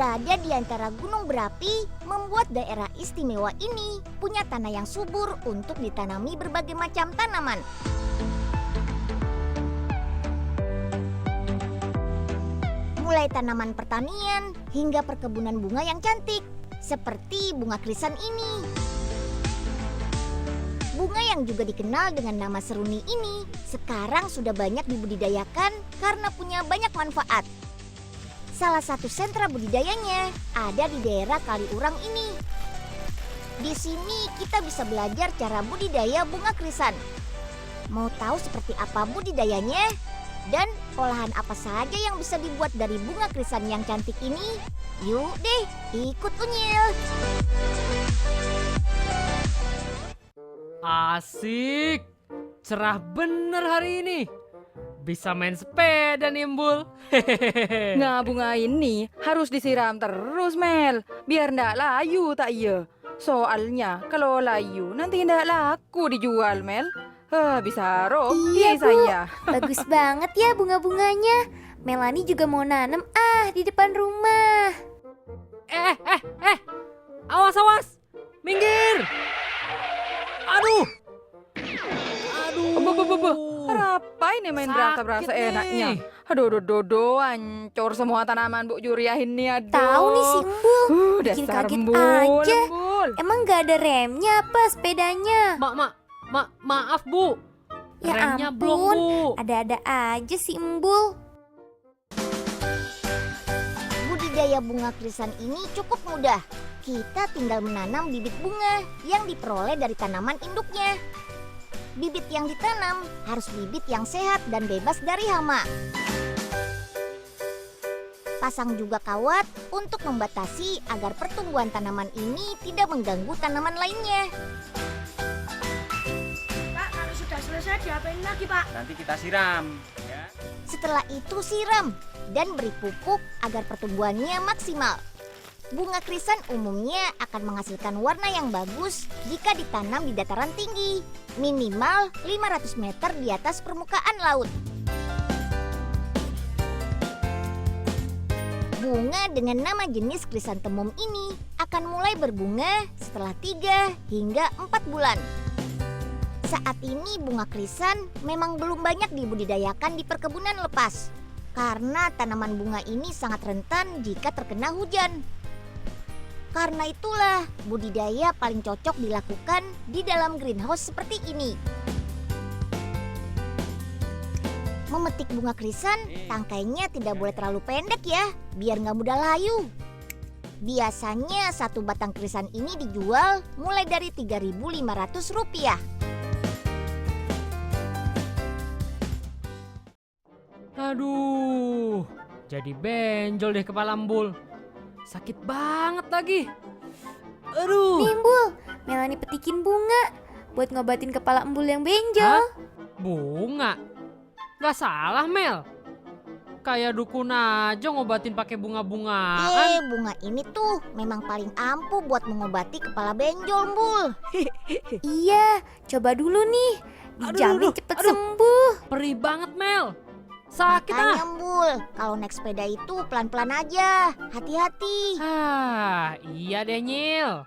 Berada di antara gunung berapi, membuat daerah istimewa ini punya tanah yang subur untuk ditanami berbagai macam tanaman. Mulai tanaman pertanian hingga perkebunan bunga yang cantik, seperti bunga krisan ini. Bunga yang juga dikenal dengan nama seruni ini sekarang sudah banyak dibudidayakan karena punya banyak manfaat. Salah satu sentra budidayanya ada di daerah Kaliurang ini. Di sini kita bisa belajar cara budidaya bunga krisan. Mau tahu seperti apa budidayanya? Dan olahan apa saja yang bisa dibuat dari bunga krisan yang cantik ini? Yuk deh, ikut Unyil. Asik, cerah bener hari ini. Bisa main sepeda nih Embul. Nah, bunga ini harus disiram terus, Mel. Biar ndak layu tak iya. Soalnya kalau layu nanti ndak laku dijual, Mel. Bisa rugi Iya, Bu. saya. Bagus banget ya bunga-bunganya. Melani juga mau nanam di depan rumah. Awas, awas. Minggir. Aduh. Apa ini main berasa-berasa Sakit enaknya? nih. Aduh, hancur semua tanaman Bu Juriah ini. Aduh. Tahu nih si Embul. Bikin Dasar kaget embul, aja. embul. Emang gak ada remnya apa sepedanya? Maaf Bu. Ya Remnya ampun, belum Bu. ada-ada aja si Embul. Budidaya bunga krisan ini cukup mudah. Kita tinggal menanam bibit bunga yang diperoleh dari tanaman induknya. Bibit yang ditanam harus bibit yang sehat dan bebas dari hama. Pasang juga kawat untuk membatasi agar pertumbuhan tanaman ini tidak mengganggu tanaman lainnya. Pak, kalau sudah selesai diapain lagi, Pak? Nanti kita siram ya. Setelah itu siram dan beri pupuk agar pertumbuhannya maksimal. Bunga krisan umumnya akan menghasilkan warna yang bagus jika ditanam di dataran tinggi, minimal 500 meter di atas permukaan laut. Bunga dengan nama jenis krisantemum ini akan mulai berbunga setelah 3 hingga 4 bulan. Saat ini bunga krisan memang belum banyak dibudidayakan di perkebunan lepas karena tanaman bunga ini sangat rentan jika terkena hujan. Karena itulah budidaya paling cocok dilakukan di dalam greenhouse seperti ini. Memetik bunga krisan, tangkainya tidak boleh terlalu pendek ya, biar nggak mudah layu. Biasanya satu batang krisan ini dijual mulai dari Rp3.500. Aduh, jadi benjol deh kepala Embul. Sakit banget lagi. Aduh. Nih Embul, Melani petikin bunga buat ngobatin kepala Embul yang benjol. Hah? Bunga? Gak salah Mel. Kayak dukun aja ngobatin pakai bunga-bungaan. Bunga ini tuh memang paling ampuh buat mengobati kepala benjol, Embul. Iya, coba dulu nih. Dijamin cepet sembuh. Perih banget Mel. Sakit Makanya, Embul, kalau naik sepeda itu pelan-pelan aja, hati-hati. Iya deh Nyil.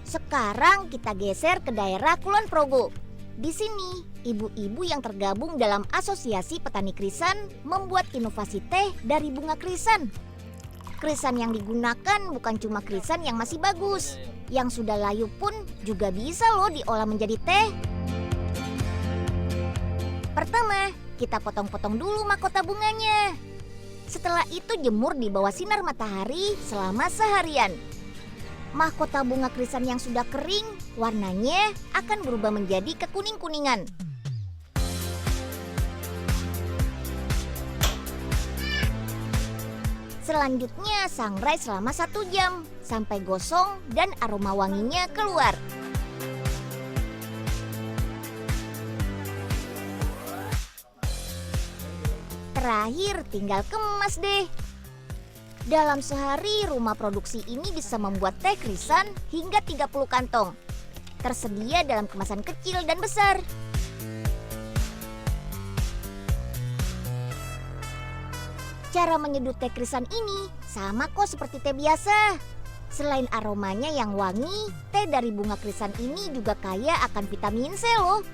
Sekarang kita geser ke daerah Kulon Progo. Di sini, ibu-ibu yang tergabung dalam Asosiasi Petani Krisan membuat inovasi teh dari bunga krisan. Krisan yang digunakan bukan cuma krisan yang masih bagus. Yang sudah layu pun juga bisa loh diolah menjadi teh. Pertama, kita potong-potong dulu mahkota bunganya. Setelah itu jemur di bawah sinar matahari selama seharian. Mahkota bunga krisan yang sudah kering, warnanya akan berubah menjadi kekuning-kuningan. Selanjutnya sangrai selama 1 jam sampai gosong dan aroma wanginya keluar. Terakhir tinggal kemas deh. Dalam sehari rumah produksi ini bisa membuat teh krisan hingga 30 kantong. Tersedia dalam kemasan kecil dan besar. Cara menyeduh teh krisan ini sama kok seperti teh biasa. Selain aromanya yang wangi, teh dari bunga krisan ini juga kaya akan vitamin C loh.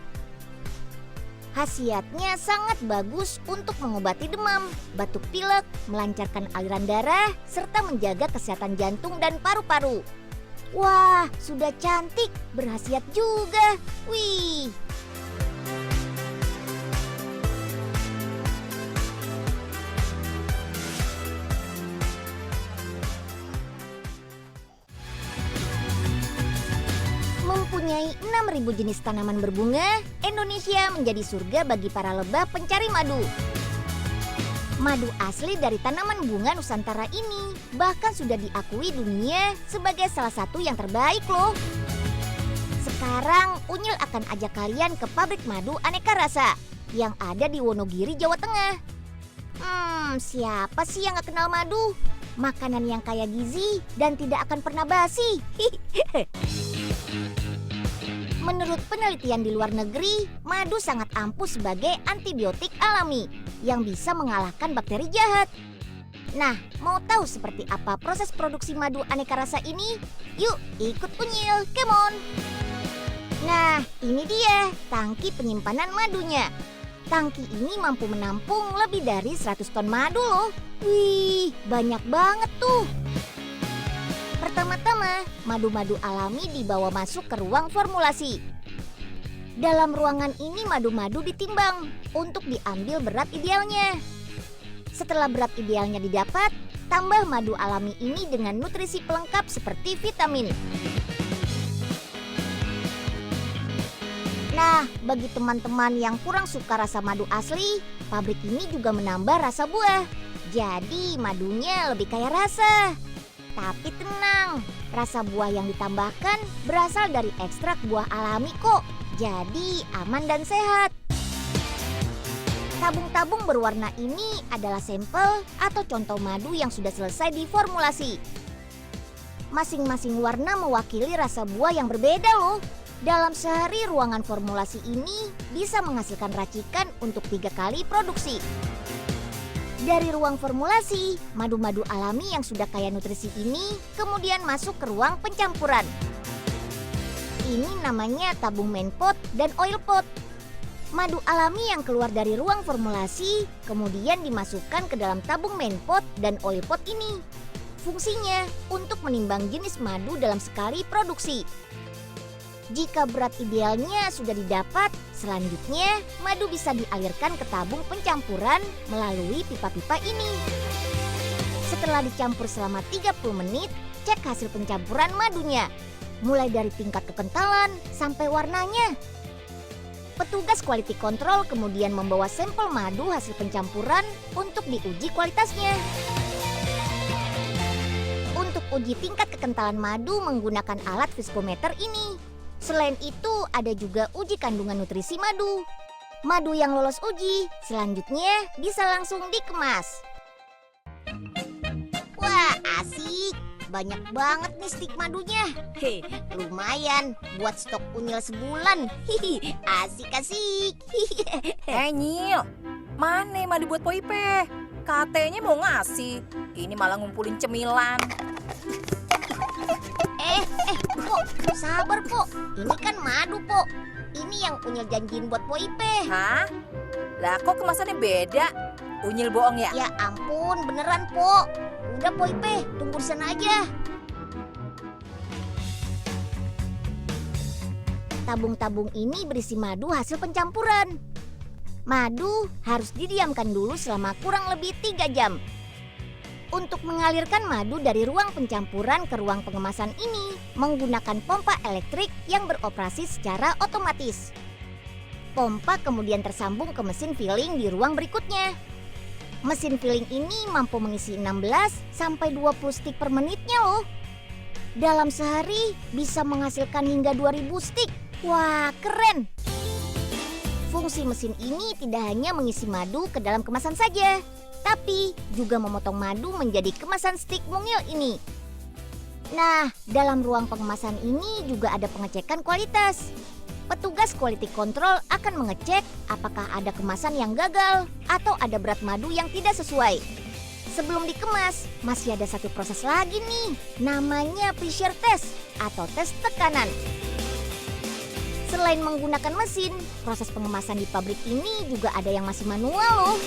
Khasiatnya sangat bagus untuk mengobati demam, batuk pilek, melancarkan aliran darah, serta menjaga kesehatan jantung dan paru-paru. Wah, sudah cantik, berkhasiat juga. Wih. Mempunyai 6.000 jenis tanaman berbunga, Indonesia menjadi surga bagi para lebah pencari madu. Madu asli dari tanaman bunga Nusantara ini bahkan sudah diakui dunia sebagai salah satu yang terbaik loh. Sekarang Unyil akan ajak kalian ke pabrik madu aneka rasa yang ada di Wonogiri, Jawa Tengah. Siapa sih yang gak kenal madu? Makanan yang kaya gizi dan tidak akan pernah basi. Menurut penelitian di luar negeri, madu sangat ampuh sebagai antibiotik alami yang bisa mengalahkan bakteri jahat. Nah, mau tahu seperti apa proses produksi madu aneka rasa ini? Yuk, ikut Unyil, come on! Nah, ini dia tangki penyimpanan madunya. Tangki ini mampu menampung lebih dari 100 ton madu loh. Wih, banyak banget tuh. Pertama-tama, madu-madu alami dibawa masuk ke ruang formulasi. Dalam ruangan ini madu-madu ditimbang untuk diambil berat idealnya. Setelah berat idealnya didapat, tambah madu alami ini dengan nutrisi pelengkap seperti vitamin. Nah, bagi teman-teman yang kurang suka rasa madu asli, pabrik ini juga menambah rasa buah. Jadi madunya lebih kaya rasa. Tapi tenang, rasa buah yang ditambahkan berasal dari ekstrak buah alami kok. Jadi aman dan sehat. Tabung-tabung berwarna ini adalah sampel atau contoh madu yang sudah selesai diformulasi. Masing-masing warna mewakili rasa buah yang berbeda loh. Dalam sehari ruangan formulasi ini bisa menghasilkan racikan untuk 3 kali produksi. Dari ruang formulasi, madu-madu alami yang sudah kaya nutrisi ini kemudian masuk ke ruang pencampuran. Ini namanya tabung main pot dan oil pot. Madu alami yang keluar dari ruang formulasi kemudian dimasukkan ke dalam tabung main pot dan oil pot ini. Fungsinya untuk menimbang jenis madu dalam sekali produksi. Jika berat idealnya sudah didapat, selanjutnya madu bisa dialirkan ke tabung pencampuran melalui pipa-pipa ini. Setelah dicampur selama 30 menit, cek hasil pencampuran madunya, mulai dari tingkat kekentalan sampai warnanya. Petugas quality control kemudian membawa sampel madu hasil pencampuran untuk diuji kualitasnya. Untuk uji tingkat kekentalan madu menggunakan alat viskometer ini. Selain itu, ada juga uji kandungan nutrisi madu. Madu yang lolos uji, selanjutnya bisa langsung dikemas. Wah, asik. Banyak banget nih stik madunya. Lumayan buat stok Unyil sebulan. Asik-asik. Nyil, mana madu buat Poipe? Katanya mau ngasih, ini malah ngumpulin cemilan. Pok, sabar Pok. Ini kan madu Pok. Ini yang Unyil janjiin buat Poipe. Hah? Lah kok kemasannya beda? Unyil bohong ya? Ya ampun, beneran Pok. Udah Poipe, tunggu di sana aja. Tabung-tabung ini berisi madu hasil pencampuran. Madu harus didiamkan dulu selama kurang lebih 3 jam. Untuk mengalirkan madu dari ruang pencampuran ke ruang pengemasan ini menggunakan pompa elektrik yang beroperasi secara otomatis. Pompa kemudian tersambung ke mesin filling di ruang berikutnya. Mesin filling ini mampu mengisi 16 sampai 20 stik per menitnya loh. Dalam sehari bisa menghasilkan hingga 2000 stik. Wah, keren! Fungsi mesin ini tidak hanya mengisi madu ke dalam kemasan saja, tapi juga memotong madu menjadi kemasan stik mungil ini. Nah, dalam ruang pengemasan ini juga ada pengecekan kualitas. Petugas quality control akan mengecek apakah ada kemasan yang gagal atau ada berat madu yang tidak sesuai. Sebelum dikemas, masih ada satu proses lagi nih, namanya pressure test atau tes tekanan. Selain menggunakan mesin, proses pengemasan di pabrik ini juga ada yang masih manual loh.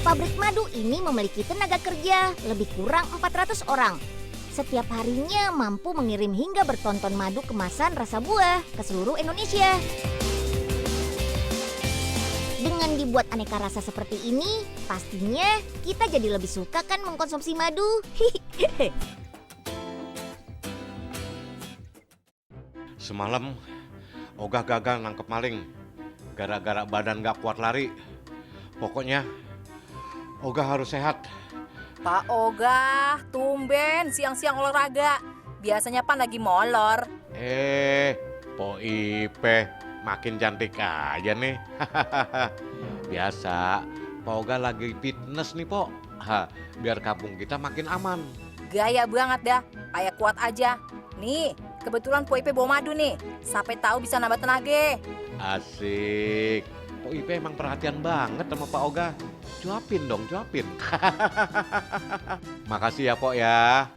Pabrik madu ini memiliki tenaga kerja lebih kurang 400 orang. Setiap harinya mampu mengirim hingga bertonton madu kemasan rasa buah ke seluruh Indonesia. Dengan dibuat aneka rasa seperti ini, pastinya kita jadi lebih suka kan mengkonsumsi madu. Semalam Ogah gagal nangkep maling gara-gara badan gak kuat lari. Pokoknya Ogah harus sehat. Pak Ogah, tumben siang-siang olahraga. Biasanya Pan lagi molor. Po Ipe makin cantik aja nih. Biasa, Pak Ogah lagi fitness nih, Po. Biar kampung kita makin aman. Gaya banget dah, kayak kuat aja. Nih, kebetulan Po Ipe bawa madu nih. Sampai tahu bisa nambah tenaga. Asik. Po Ipe emang perhatian banget sama Pak Ogah. Cuapin dong, cuapin. Makasih ya, Po ya.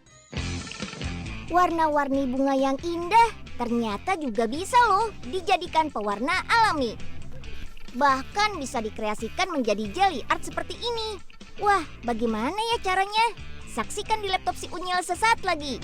Warna-warni bunga yang indah ternyata juga bisa loh dijadikan pewarna alami. Bahkan bisa dikreasikan menjadi jelly art seperti ini. Wah, bagaimana ya caranya? Saksikan di laptop si Unyil sesaat lagi.